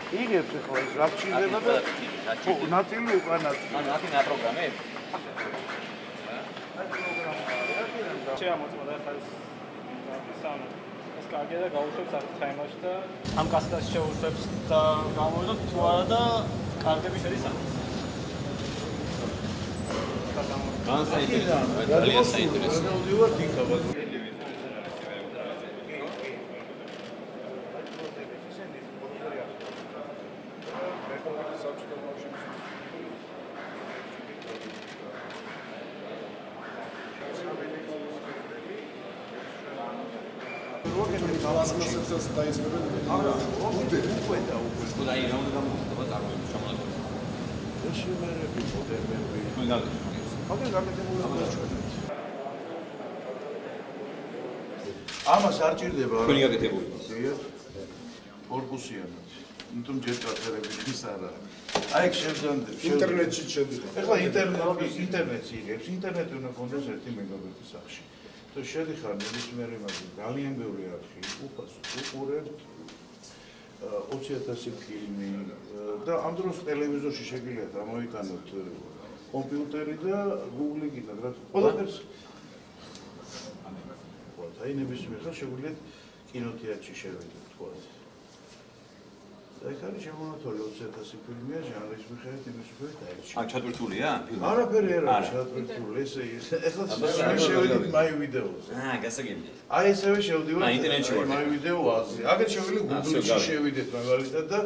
იგებს ახლა ის რა ჩიზდება და ნაწილი უკან ნაწილი. ანუ აქ είναι პროგრამები. შეამოწმდა ხა ეს ეს კარგია და გაუშვებს აქ თემაში და ამ კასეტას შეუშვებს და გამოვიდოთ თუ არა და კარგები შედის აქ. ძალიან საინტერესო. მოდივარ დიქაბად. გალასმასებს დაიწყებენ. არა, უკვე და უკვე. და რა უნდა გამოხდება წარმოება შემოწმება. შეშმერები მოდერნები. ნუ გაგიჩვენე. აგერ გაკეთებული აჩვენეთ. ამას არ ჭირდება. თქვენი გაკეთებული. ზიად. კორპუსიანად. თუმცა ჯერ კაწერები ის არა. აი ეგ შევძანდებ. ინტერნეტში შედიხარ. ეხლა ინტერნეტი იგებს. ინტერნეტი უნდა გქონდეს 1 მეგაბიტი სახში. თუ შედიხარ ნებისმიერ იმაზე ძალიან ბევრი არქი, უფასო უყურებთ 20,000 ფილმი და ამ დროს ტელევიზორში შეგიძლიათ ამოიტანოთ კომპიუტერი და Google-ი გინდათ რა ყველაფერს. აი ნებისმიერ ხალხს შეგვიძლიათ კინოთეატრში შევიდეთ თქვა. და ეს არის შემონათვალი 20,000 ფილმია ჟანრის მიხედვით იმის მიხედვით დაერჩია. ან ჩატვირთულია ფილმი? არაფერი არ არის ჩატვირთული, ესე ეხლა შევიდით My Video-ზე. გასაგებია. აი ესევე შევდივართ ინტერნეტში ვარ. My Video-აზე. აგერ შეგვიძლია Google-ში შევიდეთ მაგალითად და